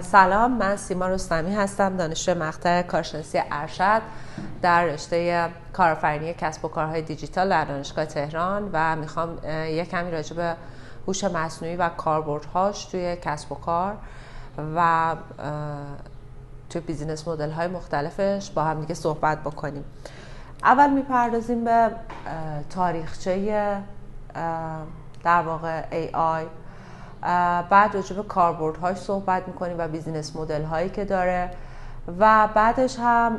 سلام، من سیما رستمی هستم، دانشجوی مقطع کارشناسی ارشد در رشته کارآفرینی کسب و کارهای دیجیتال در دانشگاه تهران و میخوام یک کمی راجع به هوش مصنوعی و کاربردهاش توی کسب و کار و توی بیزینس مدل های مختلفش با هم دیگه صحبت بکنیم. اول میپردازیم به تاریخچه در واقع AI، بعد راجع به کاربردهاش صحبت میکنیم و بیزینس مدل هایی که داره و بعدش هم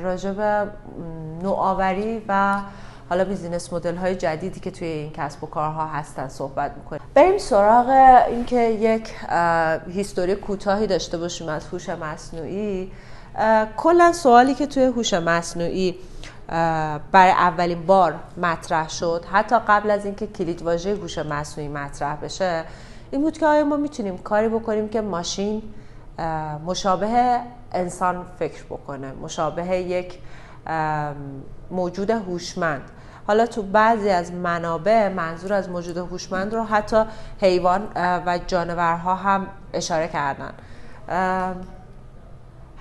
راجع به نوآوری و حالا بیزینس مدل های جدیدی که توی این کسب و کارها هستن صحبت میکنیم. بریم سراغ اینکه یک هیستوری کوتاهی داشته باشیم از هوش مصنوعی. کلا سوالی که توی هوش مصنوعی برای اولین بار مطرح شد، حتی قبل از اینکه کلیدواژه هوش مصنوعی مطرح بشه، این بود که آیا ما میتونیم کاری بکنیم که ماشین مشابه انسان فکر بکنه، مشابه یک موجود هوشمند. حالا تو بعضی از منابع منظور از موجود هوشمند رو حتی حیوان و جانورها هم اشاره کردن.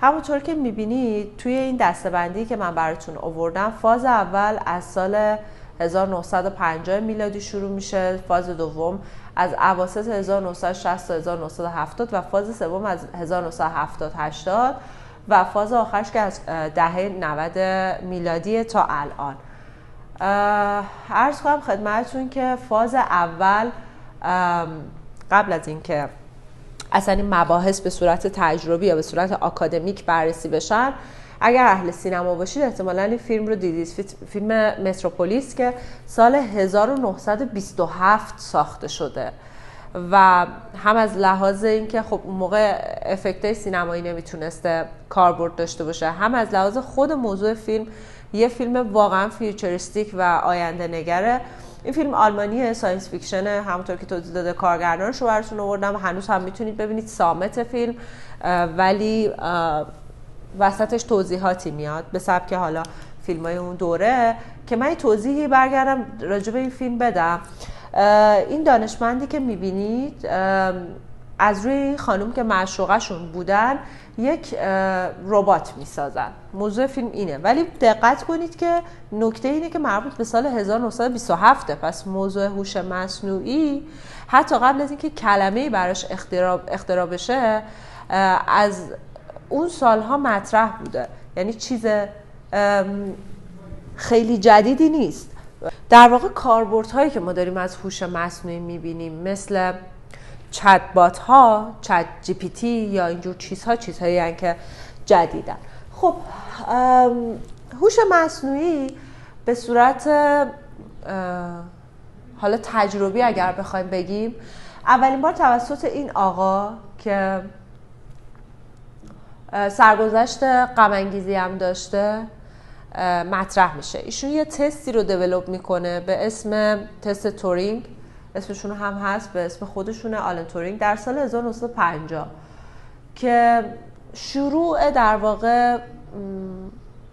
همونطور که میبینید توی این دسته‌بندی که من براتون آوردم، فاز اول از سال 1950 میلادی شروع میشه، فاز دوم از اواسط 1960 تا 1970 و فاز سوم از 1970-80 و فاز آخرش که از دهه 90 میلادی تا الان. عرض کنم خدمتتون که فاز اول قبل از اینکه اصلا این مباحث به صورت تجربی یا به صورت آکادمیک بررسی بشن، اگر اهل سینما باشید احتمالاً این فیلم رو دیدید، فیلم متروپولیس که سال 1927 ساخته شده و هم از لحاظ اینکه خب اون موقع افکتای سینمایی نمیتونسته کاربرد داشته باشه، هم از لحاظ خود موضوع فیلم یه فیلم واقعا فیوچریستیک و آینده نگره. این فیلم آلمانیه، ساینس فیکشنه، همونطور که توضیح داده کارگردانش رو براتون آوردم، هنوز هم میتونید ببینید، صامت فیلم ولی وسطش توضیحاتی میاد به سبک حالا فیلمای اون دوره که من توضیحی برگردم راجع به این فیلم بدم. این دانشمندی که میبینید از روی این خانم که معشوقه‌شون بودن یک ربات میسازن. موضوع فیلم اینه، ولی دقت کنید که نکته اینه که مربوط به سال 1927، پس موضوع هوش مصنوعی حتی قبل از اینکه کلمه‌ای براش اختراع بشه از اون سالها مطرح بوده، یعنی چیز خیلی جدیدی نیست. در واقع کاربردهایی که ما داریم از هوش مصنوعی میبینیم مثل چت بات ها، چت جی پی تی یا اینجور چیزهایی هستند که جدیدن. خب هوش مصنوعی به صورت حالا تجربی اگر بخوایم بگیم، اولین بار توسط این آقا که سرگذشت غم انگیزی هم داشته مطرح میشه. ایشون یه تستی رو دیولپ میکنه به اسم تست تورینگ، اسمشون هم هست به اسم خودشونه، آلن تورینگ، در سال 1950 که شروع در واقع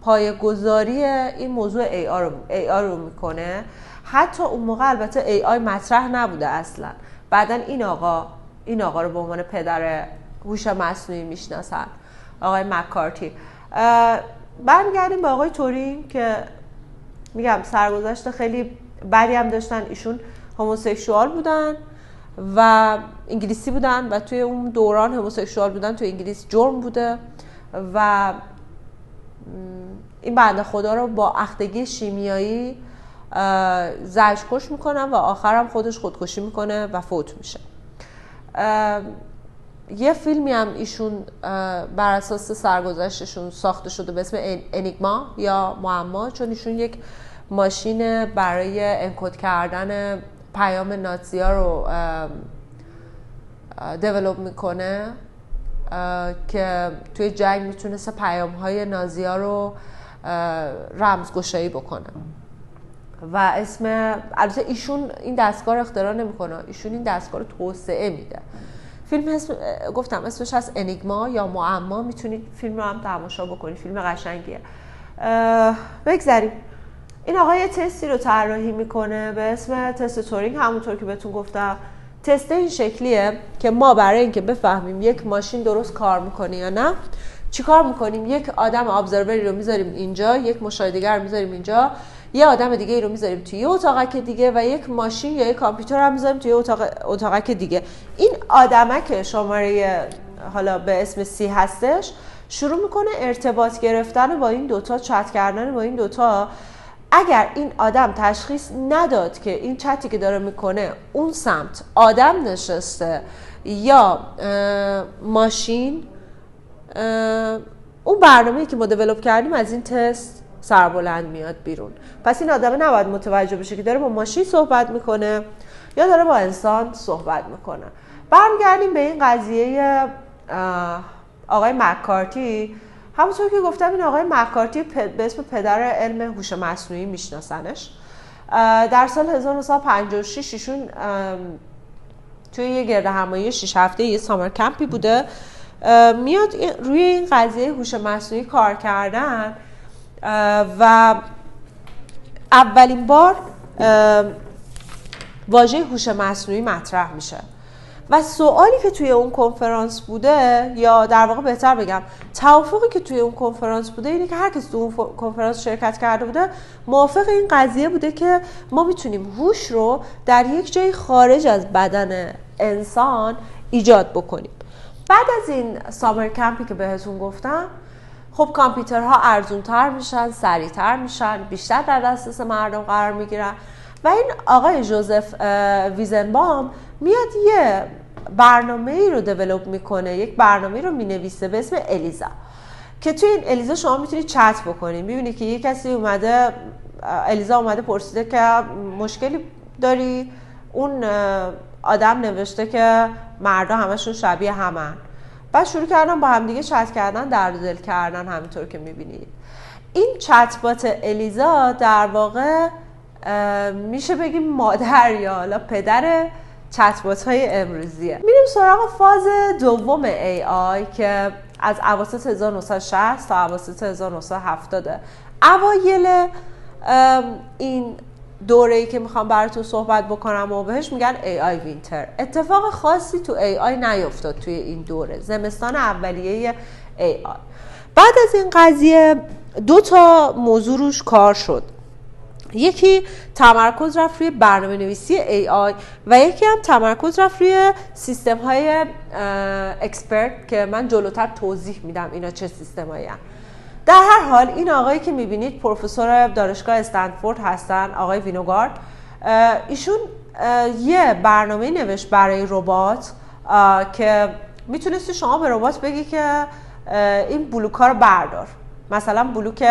پایه‌گذاری این موضوع AI رو میکنه. حتی اون موقع البته AI مطرح نبوده اصلا، بعدن این آقا رو به عنوان پدر هوش مصنوعی میشناسن، آقای مکارتی. برمیگردیم به آقای تورینگ که میگم سرگذشت خیلی بدی هم داشتن. ایشون هموسکسوال بودن و انگلیسی بودن و توی اون دوران هموسکسوال بودن توی انگلیس جرم بوده و این بنده خدا رو با اختگی شیمیایی زجرکش میکنن و آخرم خودش خودکشی میکنه و فوت میشه. یه فیلمی هم ایشون بر اساس سرگذشتشون ساخته شده به اسم انیگما یا معما، چون ایشون یک ماشین برای انکد کردن پیام نازی‌ها رو دیولپ میکنه که توی جنگ میتونسته پیام‌های نازی‌ها رو رمزگشایی بکنه و البته ایشون این دستگاه رو اختراع نمیکنه، ایشون این دستگاه رو توسعه میده. فیلم گفتم اسمش هست انیگما یا معما، میتونید فیلم رو هم تماشا بکنید، فیلم قشنگیه. بگذاریم. این آقا یه تستی رو طراحی میکنه به اسم تست تورینگ، همونطور که بهتون گفتم تست این شکلیه که ما برای اینکه بفهمیم یک ماشین درست کار میکنه یا نه چیکار میکنیم؟ یک آدم ابزروری رو میذاریم اینجا، یک مشاهده‌گر رو میذاریم اینجا، یه آدم دیگه ای رو میذاریم توی یه اتاقک دیگه و یک ماشین یا یک کامپیوتر هم میذاریم توی اتاقک دیگه. این آدمک شماره حالا به اسم C هستش شروع میکنه ارتباط گرفتن با این دوتا، چت کردن با این دوتا. اگر این آدم تشخیص نداد که این چتی که داره میکنه اون سمت آدم نشسته یا ماشین، اون برنامه‌ای که ما دیولپ کردیم از این تست سربلند میاد بیرون. پس این آدم نباید متوجه بشه که داره با ماشین صحبت میکنه یا داره با انسان صحبت میکنه. برمیگردیم به این قضیه آقای مکارتی. همونطور که گفتم این آقای مکارتی به اسم پدر علم هوش مصنوعی میشناسنش. در سال 1956 ایشون توی یه گرد همایی 6 هفته یه سامر کمپی بوده، میاد روی این قضیه هوش مصنوعی کار کردن و اولین بار واژه هوش مصنوعی مطرح میشه و سوالی که توی اون کنفرانس بوده، یا در واقع بهتر بگم توافقی که توی اون کنفرانس بوده، اینه که هر کس تو اون کنفرانس شرکت کرده بوده موافق این قضیه بوده که ما میتونیم هوش رو در یک جای خارج از بدن انسان ایجاد بکنیم. بعد از این سامر کمپی که بهتون گفتم، خب کامپیوترها ارزونتر میشن، سریعتر میشن، بیشتر در دسترس مردم قرار میگیرن و این آقای جوزف ویزنبام میاد یه برنامه‌ای رو دیولپ میکنه، یک برنامه‌ای رو مینویسه به اسم الیزا، که توی این الیزا شما میتونید چت بکنید. میبینید که یه کسی اومده، الیزا اومده پرسیده که مشکلی داری؟ اون آدم نوشته که مردا همشون شبیه همن. بعد شروع کردن با هم دیگه چت کردن، درد دل کردن، همینطور که میبینید. این چت بات الیزا در واقع میشه بگیم مادر یا حالا پدر چت بات های امروزیه. میریم سراغ فاز دوم AI که از اواسط 1960 تا اواسط 1970. اوایل این دوره‌ای که میخوام براتون صحبت بکنم و بهش میگن AI وینتر. اتفاق خاصی تو AI نیفتاد توی این دوره، زمستان اولیه AI. بعد از این قضیه دو تا موضوع روش کار شد. یکی تمرکز رفت روی برنامه نویسی AI و یکی هم تمرکز رفت روی سیستم های اکسپرت که من جلوتر توضیح میدم اینا چه سیستم هایی هم. در هر حال این آقایی که میبینید پروفسور دانشگاه استنفورد هستن، آقای وینوگارد، ایشون یه برنامه نوشت برای ربات که میتونستی شما به ربات بگی که این بلوک‌ها رو بردار، مثلا بلوک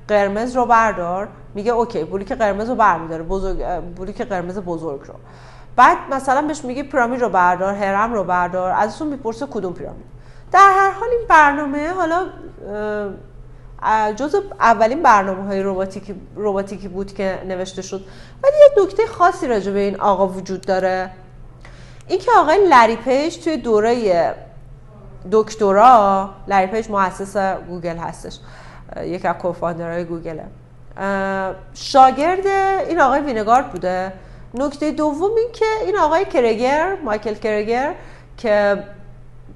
قرمز رو بردار، میگه اوکی بلوک قرمز رو برمیداره، بلوک قرمز بزرگ رو. بعد مثلا بهش میگه پیرامید رو بردار، هرم رو بردار، ازشون میپرسه کدوم پیرامید. در هر حال این برنامه حالا جزو اولین برنامه‌های رباتیکی بود که نوشته شد. ولی یه نکته خاصی راجع به این آقا وجود داره، اینکه آقای لری پیج توی دوره دکترا، لری پیج مؤسس گوگل هستش، یک از کوفاندرهای گوگله، شاگرد این آقای وینگارد بوده. نکته دوم این که این آقای مایکل کرگر که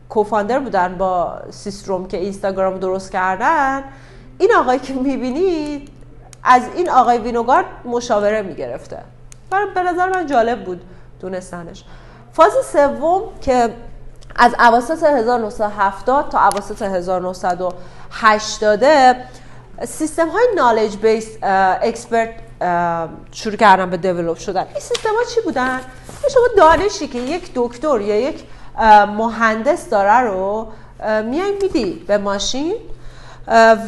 کوفاندر بودن با سیستروم که اینستاگرام درست کردن، این آقایی که میبینید از این آقای وینوگارد مشاوره میگرفته. به نظر من جالب بود دونستنش. فاز سوم که از اواسط 1970 تا اواسط 1980 سیستم های نالج بیس اکسپرت شروع کردن به دیولپ شدن. این سیستم ها چی بودن؟ شما دانشی که یک دکتر یا یک مهندس داره رو میای میدی به ماشین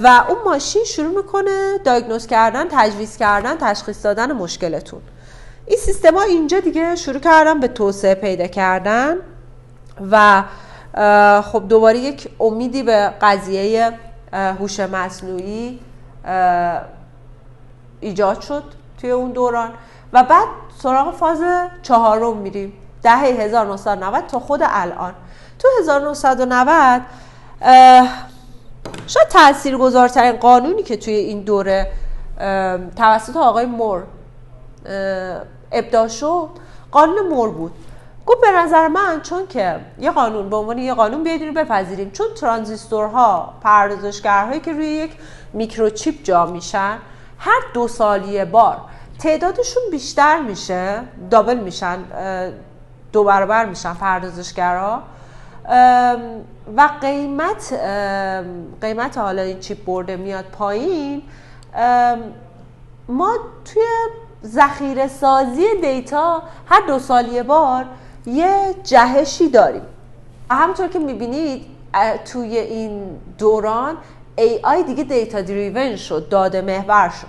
و اون ماشین شروع میکنه دیاگنوز کردن، تجویز کردن، تشخیص دادن مشکلتون. این سیستم ها اینجا دیگه شروع کردن به توسعه پیدا کردن و خب دوباره یک امیدی به قضیه هوش مصنوعی ایجاد شد توی اون دوران و بعد سراغ فاز چهارم میریم، دهه 1990 تا خود الان. تو 1990 شاید تاثیرگذارترین قانونی که توی این دوره توسط آقای مور ابداع شد قانون مور بود. گفت به نظر من چون که یه قانون به عنوان یه قانون بیاید رو بپذیریم، چون ترانزیستورها، پردازشگرهایی که روی یک میکروچیپ جا میشن هر 2 سال یه بار تعدادشون بیشتر میشه، دابل میشن، 2 برابر میشن پردازشگرها و قیمت حالا این چیپ برده میاد پایین. ما توی ذخیره سازی دیتا هر 2 سال یه بار یه جهشی داریم. همونطور که میبینید توی این دوران AI دیگه دیتا دریون شد، داده محور شد.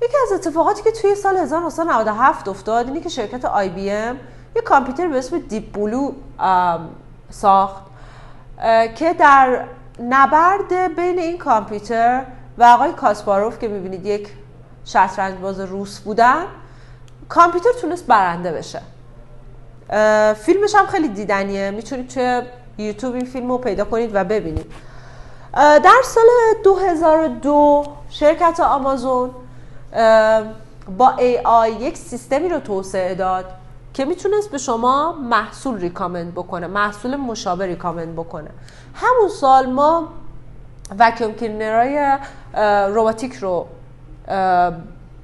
یکی از اتفاقاتی که توی سال 1997 افتاد اینه که شرکت IBM یه کامپیوتر به اسم دیپ بلو ساخت که در نبرد بین این کامپیوتر و آقای کاسپاروف که میبینید یک شطرنج باز روس بودن، کامپیوتر تونست برنده بشه. فیلمش هم خیلی دیدنیه، میتونید توی یوتیوب این فیلم رو پیدا کنید و ببینید. در سال 2002 شرکت آمازون با AI یک سیستمی رو توسعه داد که میتونست به شما محصول ریکامند بکنه، محصول مشابه ریکامند بکنه. همون سال ما وکیوم کلینرهای روباتیک رو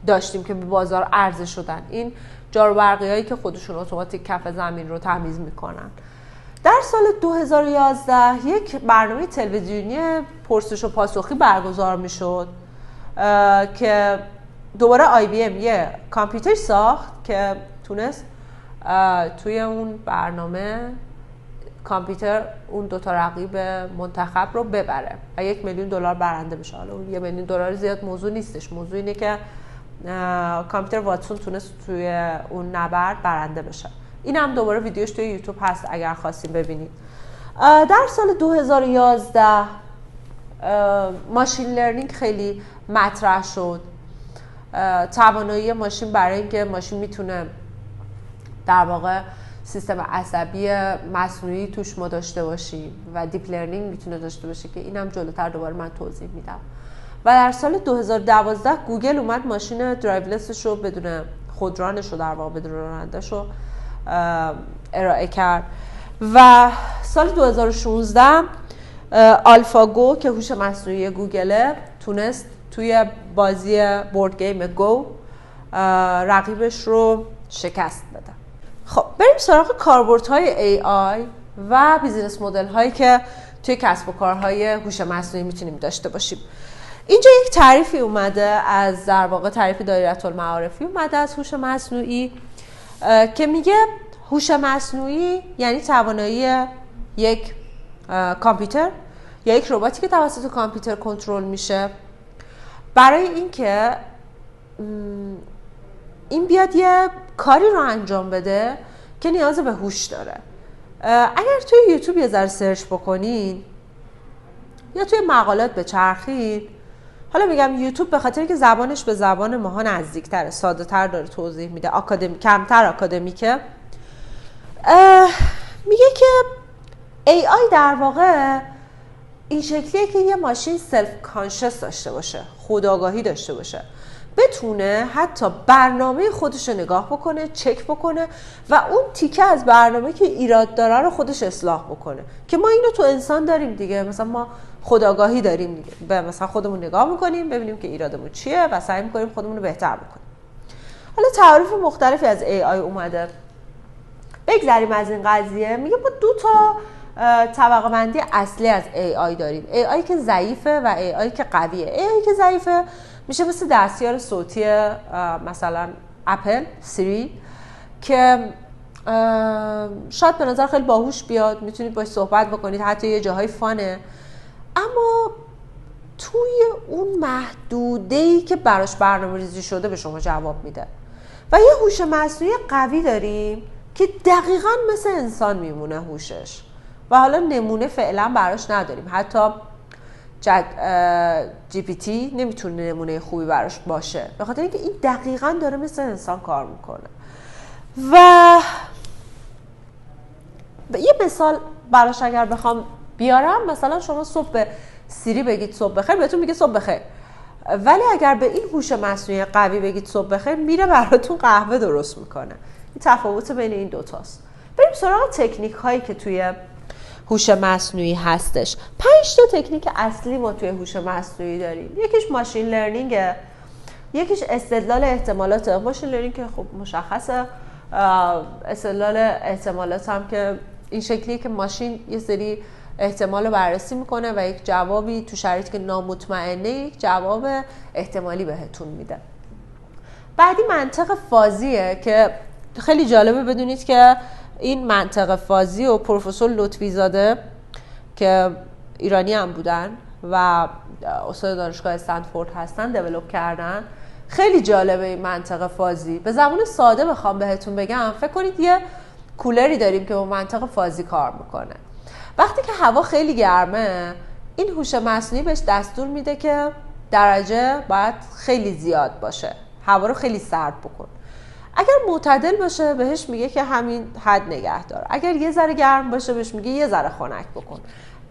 داشتیم که به بازار عرضه شدن. این جاروبرقی هایی که خودشون اتوماتیک کف زمین رو تمیز میکنن. در سال 2011 یک برنامه تلویزیونی پرسش و پاسخی برگزار میشد که دوباره IBM یه کامپیوتر ساخت که تونست توی اون برنامه کامپیوتر اون 2 تا رقیب منتخب رو ببره و $1,000,000 برنده بشه. حالا اون $1,000,000 زیاد موضوع نیستش، موضوع اینه که کامپیوتر واتسون تونست توی اون نبرد برنده بشه. این هم دوباره ویدیوش توی یوتیوب هست اگر خواستیم ببینید. در سال 2011 ماشین لرنینگ خیلی مطرح شد. توانایی ماشین برای اینکه ماشین میتونه در واقع سیستم عصبی مصنوعی توش ما داشته باشیم و دیپ لرنینگ میتونه داشته باشه که اینم جلوتر دوباره من توضیح میدم. و در سال 2012 گوگل اومد ماشین درایولسش رو بدون خودرانش رو در واقع بدون رانندش رو ارائه کرد. و سال 2016 آلفاگو که هوش مصنوعی گوگله تونست توی بازی بورد گیم گو رقیبش رو شکست بده. خب بریم سراغ کاربردهای AI و بیزینس مدل هایی که توی کسب و کارهای هوش مصنوعی میتونیم داشته باشیم. اینجا یک تعریفی اومده از در واقع تعریف دایرةالمعارفی اومده از هوش مصنوعی که میگه هوش مصنوعی یعنی توانایی یک کامپیوتر یا یک رباتی که توسط کامپیوتر کنترل میشه برای اینکه این بیاد یه کاری رو انجام بده که نیاز به هوش داره. اگر توی یوتیوب یه ذره سرچ بکنین یا توی مقالات بچرخید، حالا میگم یوتیوب به خاطر که زبانش به زبان ماها نزدیکتره، ساده تر داره توضیح میده، کمتر آکادمیکه، میگه که AI در واقع این شکلیه که یه ماشین سلف کانشس داشته باشه، خودآگاهی داشته باشه، بتونه حتی برنامه خودش رو نگاه بکنه، چک بکنه و اون تیکه از برنامه که ایراد داره رو خودش اصلاح بکنه. که ما اینو تو انسان داریم دیگه، مثلا ما خودآگاهی داریم دیگه، به مثلا خودمون نگاه میکنیم ببینیم که ایرادمون چیه و سعی میکنیم خودمون رو بهتر بکنیم. حالا تعریف مختلفی از AI اومده. بگذریم از این قضیه. میگه ما 2 تا طبقه بندی اصلی از AI داریم. AI که ضعیفه و AI که قویه. AI که ضعیفه میشه مثل دستیار صوتی مثلا اپل سیری که شاید به نظر خیلی باهوش بیاد، میتونید باهاش صحبت بکنید، حتی یه جاهای فانه، اما توی اون محدوده‌ای که براش برنامه‌ریزی شده به شما جواب میده. و یه هوش مصنوعی قوی داریم که دقیقاً مثل انسان میمونه هوشش و حالا نمونه فعلا براش نداریم، حتی جی پی تی نمیتونه نمونه خوبی براش باشه به خاطر اینکه این دقیقاً داره مثل انسان کار میکنه. و یه مثال براش اگر بخوام بیارم، مثلا شما صبح به سیری بگید صبح بخیر بهتون میگه صبح بخیر، ولی اگر به این هوش مصنوعی قوی بگید صبح بخیر میره براتون قهوه درست میکنه. این تفاوت بین این دوتاست بریم سراغ تکنیک هایی که توی هوش مصنوعی هستش. 5 تا تکنیک اصلی ما توی هوش مصنوعی داریم. یکیش ماشین لرنینگه، یکیش استدلال احتمالات. ماشین لرنینگ که خب مشخصه، استدلال احتمالات هم که این شکلیه که ماشین یه سری احتمال رو بررسی میکنه و یک جوابی تو شرایطی که نامطمئنه یک جواب احتمالی بهتون میده. بعدی منطق فازیه که خیلی جالبه بدونید که این منطق فازی و پروفسور لطفی زاده که ایرانی هم بودن و استاد دانشگاه استنفورد هستن دیولپ کردن. خیلی جالبه این منطق فازی. به زبان ساده بخوام بهتون بگم، فکر کنید یه کولری داریم که با منطق فازی کار میکنه. وقتی که هوا خیلی گرمه، این هوش مصنوعی بهش دستور میده که درجه باید خیلی زیاد باشه، هوا رو خیلی سرد بکن. اگر معتدل باشه بهش میگه که همین حد نگه دار. اگر یه ذره گرم باشه بهش میگه یه ذره خنک بکن.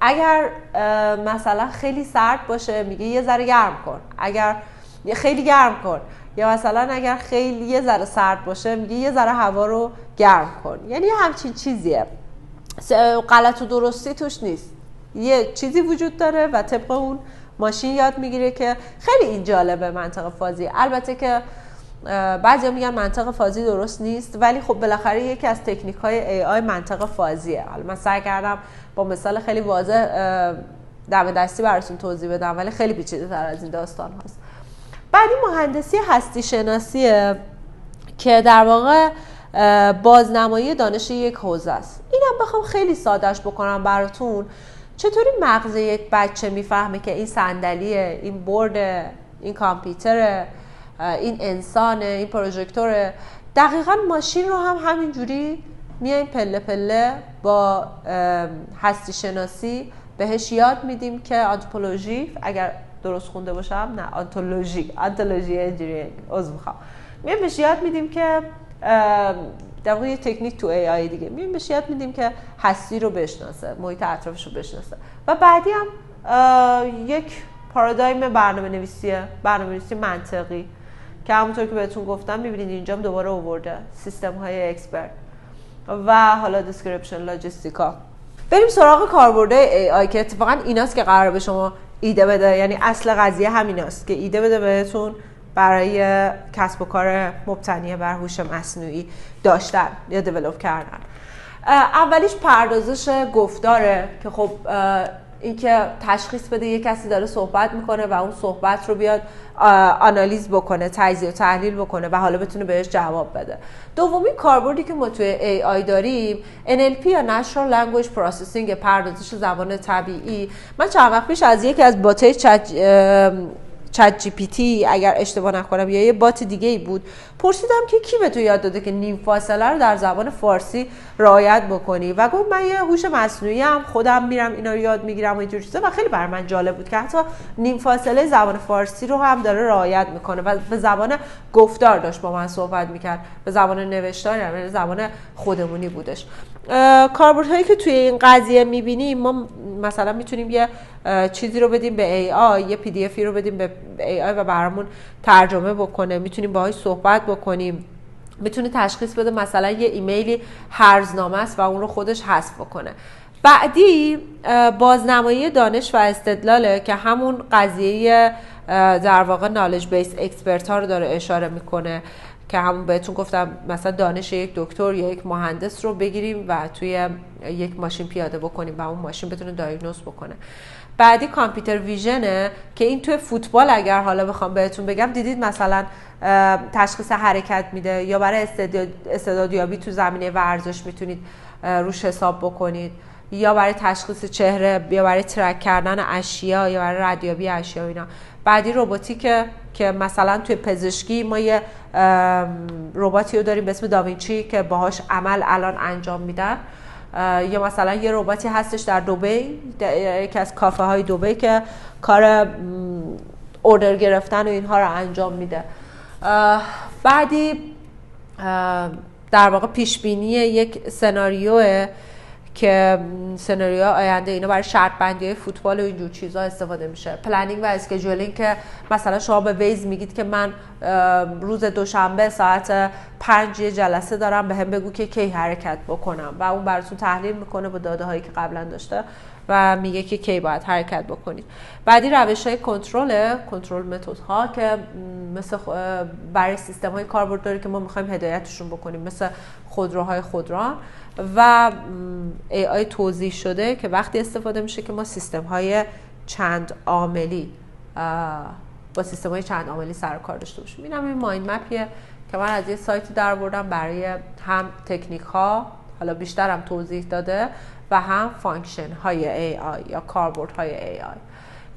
اگر مثلا خیلی سرد باشه میگه یه ذره گرم کن. اگر خیلی گرم کن، یا مثلا اگر خیلی یه ذره سرد باشه میگه یه ذره هوا رو گرم کن. یعنی همچین چیزیه، غلط و درستی توش نیست، یه چیزی وجود داره و طبق اون ماشین یاد میگیره. که خیلی این جالبه منطق فازی. البته که بعضیا میگن منطق فازی درست نیست، ولی خب بالاخره یکی از تکنیک های AI منطق فازیه. حالا من سعی کردم با مثال خیلی واضح دم دستی براتون توضیح بدم، ولی خیلی پیچیده‌تر از این داستان هست. بعدی مهندسی هستی شناسیه که در واقع بازنمایی دانش یک حوزه است. اینم بخوام خیلی سادهش بکنم براتون، چطوری مغز یک بچه میفهمه که این صندلیه، این برد، این کامپیوتره، این انسانه، این پروژکتوره. دقیقاً ماشین رو هم همینجوری میایم پله پله با هستی شناسی بهش یاد میدیم که آنتوپولوژی، اگر درست خونده باشم، نه آنتولوژی اینجوری عذر میخوام، میایم بهش یاد میدیم که در واقع یه تکنیک تو AI دیگه، میایم بهش یاد میدیم که هستی رو بشناسه، محیط اطرافش رو بشناسه. و بعدی هم یک پارادایم برنامه‌نویسی منطقی که همونطور که بهتون گفتم میبینید اینجا دوباره آورده سیستم های اکسپرت و حالا دیسکریپشن لاجستیکا. بریم سراغ کاربردهای AI که اتفاقا ایناست که قراره به شما ایده بده. یعنی اصل قضیه همیناست که ایده بده بهتون برای کسب و کار مبتنی بر هوش مصنوعی داشتن یا دیولپ کردن. اولیش پردازش گفتاره که خب این که تشخیص بده یک کسی داره صحبت میکنه و اون صحبت رو بیاد آنالیز بکنه، تجزیه و تحلیل بکنه و حالا بتونه بهش جواب بده. دومین کاربردی که ما توی AI داریم NLP یا Natural Language Processing، پردازش زبان طبیعی. من چند وقت پیش از یکی از بات‌های چت جی پی تی اگر اشتباه نکنم یا یه بات دیگه ای بود، پرسیدم که کی به تو یاد داده که نیم فاصله رو در زبان فارسی رعایت بکنی و گفت من یه هوش مصنوعی ام، خودم میرم اینا رو یاد میگیرم و اینجور چیزا. و خیلی برای من جالب بود که حتی نیم فاصله زبان فارسی رو هم داره رعایت میکنه و به زبان گفتار داشت با من صحبت میکرد، به زبان نوشتار یعنی زبان خودمونی بودش. کاربردهایی که توی این قضیه میبینیم، ما مثلا میتونیم یه چیزی رو بدیم به AI، یه PDF رو بدیم به AI و برامون ترجمه بکنه، میتونیم باهاش صحبت بکنیم، میتونه تشخیص بده مثلا یه ایمیلی هرزنامه است و اون رو خودش حذف بکنه. بعدی بازنمایی دانش و استدلاله که همون قضیه در واقع نالج بیس اکسپرت ها رو داره اشاره میکنه که همون بهتون گفتم مثلا دانش یک دکتر یا یک مهندس رو بگیریم و توی یک ماشین پیاده بکنیم و اون ماشین بتونه دیاگنوز بکنه. بعدی کامپیوتر ویژنه که این توی فوتبال اگر حالا بخوام بهتون بگم، دیدید مثلا تشخیص حرکت میده یا برای استعدادیابی تو زمینه ورزش میتونید روش حساب بکنید، یا برای تشخیص چهره، یا برای ترک کردن اشیا، یا برای ردیابی اشیا و اینا. بعدی روباتیکه که مثلا توی پزشکی ما یه رباتی رو داریم به اسم داوینچی که باهاش عمل الان انجام میدن، یا مثلا یه رباتی هستش در دبی، یکی از کافه های دبی که کار اوردر گرفتن و اینها رو انجام میده. بعدی در واقع پیش بینی یک سناریوه که سناریو آینده اینا برای شرط بندی های فوتبال و اینجور چیزا استفاده میشه. پلنینگ و اسکیجولینگ که مثلا شما به ویز میگید که من روز دوشنبه ساعت 5 جلسه دارم به هم بگو که کی حرکت بکنم و اون براتون تحلیل میکنه با داده هایی که قبلا داشته و میگه که کی باید حرکت بکنید. بعدی روش های کنترل متد ها که مثل برای سیستم های کاربرداری که ما میخوایم هدایتشون بکنیم، مثل خودروهای خودران و AI توضیح شده که وقتی استفاده میشه که ما سیستم های چند عاملی سر کار داشته باشیم. اینم این مایند مپیه که من از یه سایتی در بردم برای هم تکنیک ها، حالا بیشترم توضیح داده، و هم فانکشن های AI یا کاربرد های AI.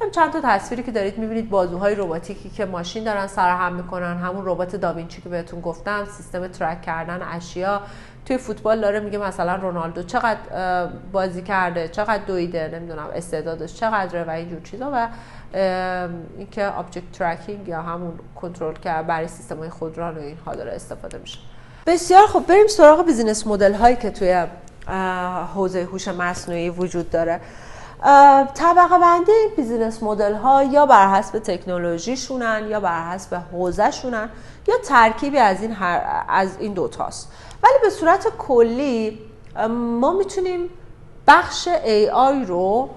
هم چند تا تصویری که دارید میبینید بازوهای رباتیکی که ماشین دارن سرهم میکنن، همون ربات داوینچی که بهتون گفتم، سیستم ترک کردن اشیا. توی فوتبال داره میگه مثلا رونالدو چقدر بازی کرده، چقدر دویده، نمیدونم استعدادش چقدره و اینجور چیزا. و اینکه آبجکت ترکینگ یا همون کنترل که برای سیستم‌های خودران و اینها داره استفاده میشه. بسیار خب، بریم سراغ بیزینس مدل هایی که توی حوزه هوش مصنوعی وجود داره. طبقه بندی این بیزینس مدل ها یا بر حسب تکنولوژیشونن یا بر حسب حوزه شونن یا ترکیبی از این دوتاست. ولی به صورت کلی ما میتونیم بخش AI رو،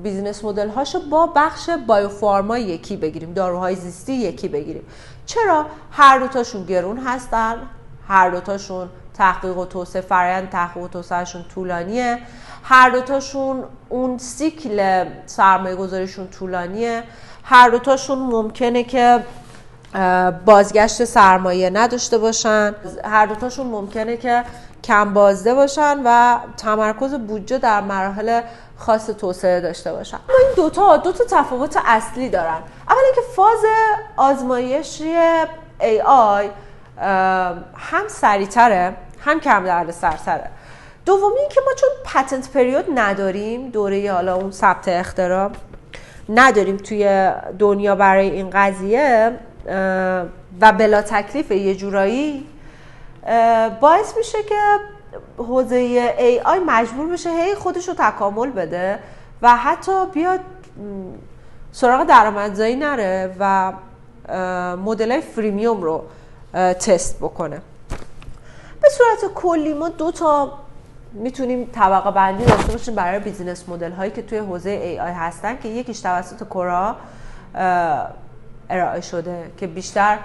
بیزینس مدل هاشو با بخش بایوفارما یکی بگیریم، داروهای زیستی یکی بگیریم. چرا؟ هر دوتاشون گرون هستن، هر دوتاشون تحقیق و توسعه، فرآیند تحقیق و توسعهشون طولانیه، هر دوتاشون اون سیکل سرمایه گذاریشون طولانیه، هر دوتاشون ممکنه که بازگشت سرمایه نداشته باشن، هر دوتاشون ممکنه که کم بازده باشن و تمرکز بودجه در مراحل خاص توسعه داشته باشن. اما این دو تا تفاوت اصلی دارن. اول اینکه فاز آزمایشی AI هم سریع‌تره هم کم دردسرتره. دومی اینکه ما چون پتنت پریود نداریم، دوره حالا اون ثبت اختراع نداریم توی دنیا برای این قضیه و بلا تکلیف یه جورایی، باعث میشه که حوزه AI مجبور بشه هی خودش رو تکامل بده و حتی بیاد سراغ درآمدزایی نره و مدل‌های فریمیوم رو تست بکنه. به صورت کلی ما دو تا میتونیم طبقه بندی داشته باشیم برای بیزینس مدل هایی که توی حوزه AI هستن که یکیش توسط کورا ارائه شده که بیشتر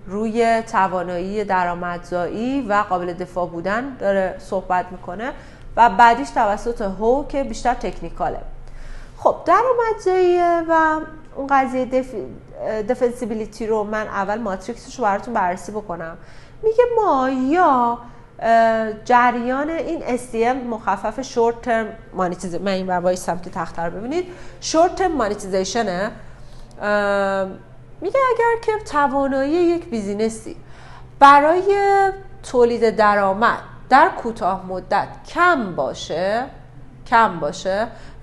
روی توانایی درآمدزایی و قابل دفاع بودن داره صحبت میکنه و بعدیش توسط هو که بیشتر تکنیکاله. خب درآمدزایی و اون قضیه دفنسیبیلیتی رو من اول ماتریکسش رو براتون بررسی بکنم. میگه ما یا جریان این STM مخفف شورت ترم مانیتیزیشن، من این وایسم که تخته رو ببینید، شورت ترم مانیتیزیشنه. میگه اگر که توانایی یک بیزینسی برای تولید درآمد در کوتاه مدت کم باشه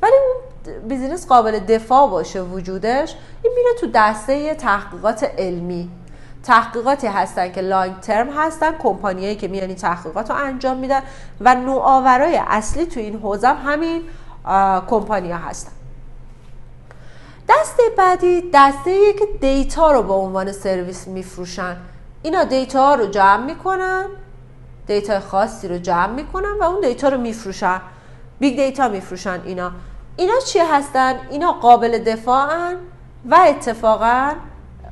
ولی اون بیزینس قابل دفاع باشه وجودش، این میره تو دسته تحقیقات علمی. تحقیقاتی هستن که لانگ ترم هستن، کمپانیایی که میان این تحقیقات رو انجام میدن و نوآورای اصلی تو این حوزه همین کمپانی‌ها هستن. دسته بعدی دسته‌ایه که دیتا رو به عنوان سرویس میفروشن. اینا دیتا ها رو جمع میکنن، دیتا خاصی رو جمع میکنن و اون دیتا رو میفروشن. بیگ دیتا میفروشن. اینا چی هستن؟ اینا قابل دفاعن و اتفاقا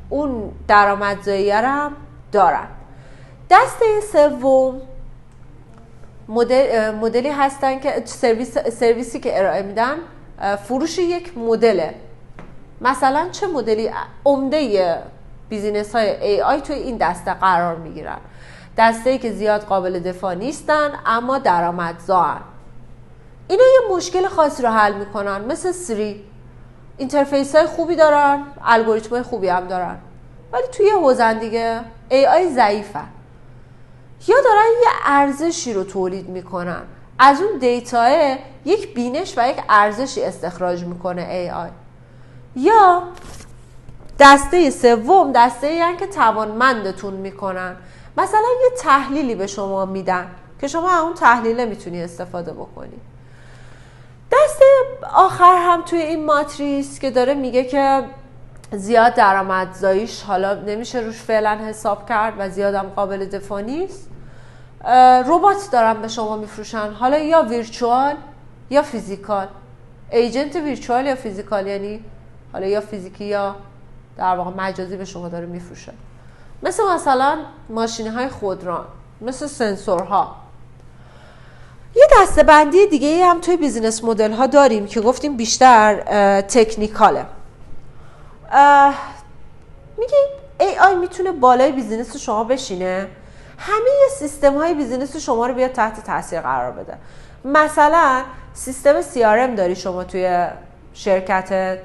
اون درآمدزایی رو هم دارن. دسته سوم مدلی هستن که سرویسی که ارائه میدن فروش یک مدله. مثلا چه مدلی؟ عمده بیزینس های AI توی این دسته قرار میگیرن. دسته‌ای که زیاد قابل دفاع نیستن اما درآمدزاین. اینا یه مشکل خاصی رو حل میکنن، مثل سری اینترفیس های خوبی دارن، الگوریتم های خوبی هم دارن، ولی توی حوزه دیگه AI ضعیفن یا دارن یه ارزشی رو تولید میکنن، از اون دیتا یک بینش و یک ارزشی استخراج میکنه AI. یا دسته سوم دسته‌ای هستن که توانمندتون میکنن، مثلا یه تحلیلی به شما میدن که شما اون تحلیل میتونی استفاده بکنی. دسته آخر هم توی این ماتریس که داره میگه که زیاد درآمدزاییش حالا نمیشه روش فعلا حساب کرد و زیادم قابل دفاع نیست. ربات دارن به شما میفروشن، حالا یا ویرچوال یا فیزیکال، ایجنت ویرچوال یا فیزیکال، یعنی حالا یا فیزیکی یا در واقع مجازی به شما داره میفروشه. مثلا ماشین‌های خودران، مثل سنسورها. یه دسته‌بندی دیگه هم توی بیزینس مدل ها داریم که گفتیم بیشتر تکنیکاله. میگه AI میتونه بالای بیزینس شما بشینه، همه سیستم های بیزینس شما رو بیاد تحت تاثیر قرار بده. مثلا سیستم CRM داری شما توی شرکتت،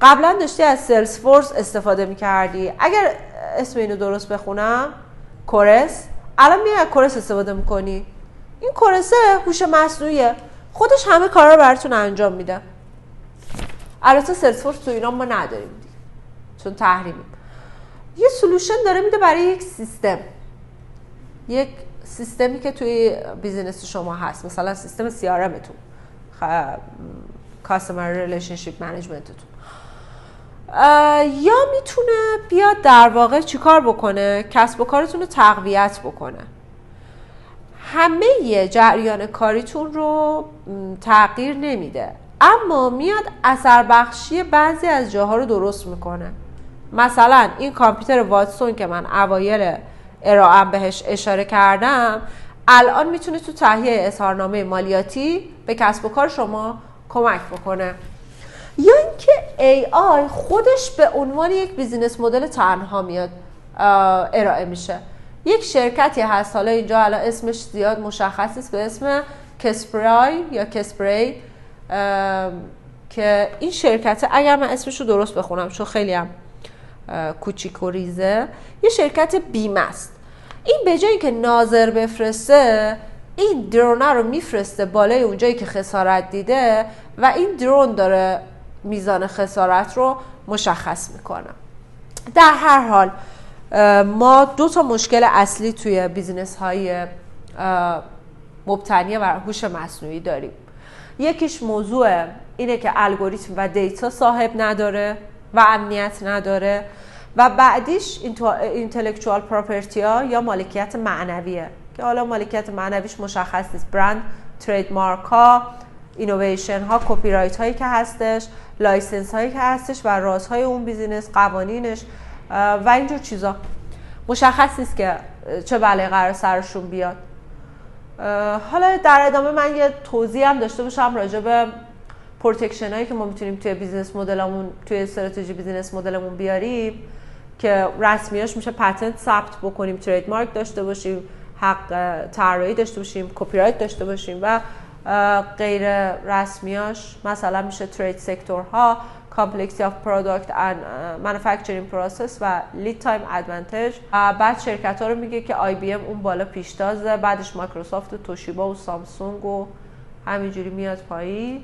قبلا داشتی از سلز فورس استفاده میکردی، اگر اسم اینو درست بخونم کورس، الان میای از کورس استفاده میکنی. این کورسه هوش مصنوعیه، خودش همه کارا رو براتون انجام میده. البته سلز فورس تو ایران ما نداریم چون تحریمیم. یه سولوشن داره میده برای یک سیستمی که توی بیزینس شما هست، مثلا سیستم CRM تون، Customer Relationship Managementتون. یا میتونه بیاد در واقع چیکار بکنه؟ کسب و کارتون رو تقویت بکنه، همه جریان کاریتون رو تغییر نمیده، اما میاد اثر بخشی بعضی از جاها رو درست میکنه. مثلا این کامپیوتر واتسون که من اوایل ارائه‌ام بهش اشاره کردم، الان میتونه تو تهیه اظهارنامه مالیاتی به کسب و کار شما کمک بکنه. یا اینکه AI خودش به عنوان یک بیزینس مدل تنها میاد ارائه میشه. یک شرکتی هست، حالا اینجا الان اسمش زیاد مشخص است، به اسم کسپرای یا کسپری، که این شرکت، اگر من اسمش رو درست بخونم چون خیلی هم کوچیک و ریزه، یه شرکت بیمه است. این به جایی که ناظر بفرسته، این درونه رو میفرسته بالای اونجایی که خسارت دیده و این درون داره میزان خسارت رو مشخص میکنه. در هر حال ما دو تا مشکل اصلی توی بیزینس های مبتنی بر هوش مصنوعی داریم. یکیش موضوع اینه که الگوریتم و دیتا صاحب نداره و امنیت نداره، و بعدیش اینتלקچوال پراپرتی ها یا مالکیت معنویه که حالا مالکیت معنویش مشخص نیست، برند، ترید مارک ها، اینویشن ها، کپی رایت هایی که هستش، لایسنس هایی که هستش و رازهای اون بیزینس، قوانینش و اینجور چیزا. مشخص نیست که چه بلایی قرار سرشون بیاد. حالا در ادامه من یه توضیح هم داشته باشم راجع به پروتکشن هایی که ما میتونیم توی بیزینس مدلمون، توی استراتژی بیزینس مدلمون بیاریم، که رسمیاش میشه پتنت ثبت بکنیم، ترید مارک داشته باشیم، حق طراحی داشته باشیم، کپی رایت داشته باشیم، و غیر رسمیاش مثلا میشه ترید سکتورها، complexity of product and manufacturing process و lead time advantage. بعد شرکت ها رو میگه که IBM اون بالا پیشتازه، بعدش مایکروسافت و توشیبا و سامسونگ و همینجوری میاد پایین،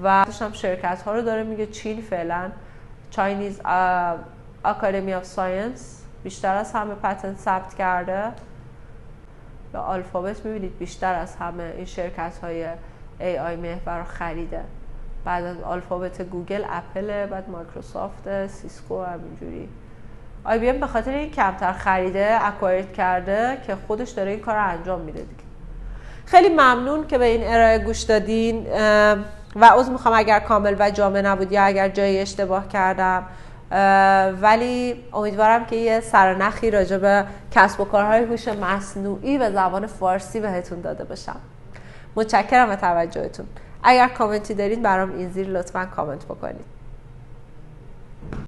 و بعدش هم شرکت ها رو داره میگه چین فعلا Chinese Academy of Science بیشتر از همه پتنت ثبت کرده، یا آلفابت میبینید بیشتر از همه این شرکت های AI محور رو خریده، بعد از آلفابت گوگل اپل، بعد مایکروسافت، سیسکو، همینجوری. IBM به خاطر این کمتر خریده، اکوایر کرده که خودش داره این کار رو انجام میده دیگه. خیلی ممنون که به این ارائه گوش دادین و عذر میخوام اگر کامل و جامع نبود یا اگر جایی اشتباه کردم، ولی امیدوارم که یه سرنخی راجع به کسب و کارهای هوش مصنوعی به زبان فارسی بهتون داده باشم. متشکرم از توجهتون. اگر کامنتی دارین برام این زیر لطفاً کامنت بکنید.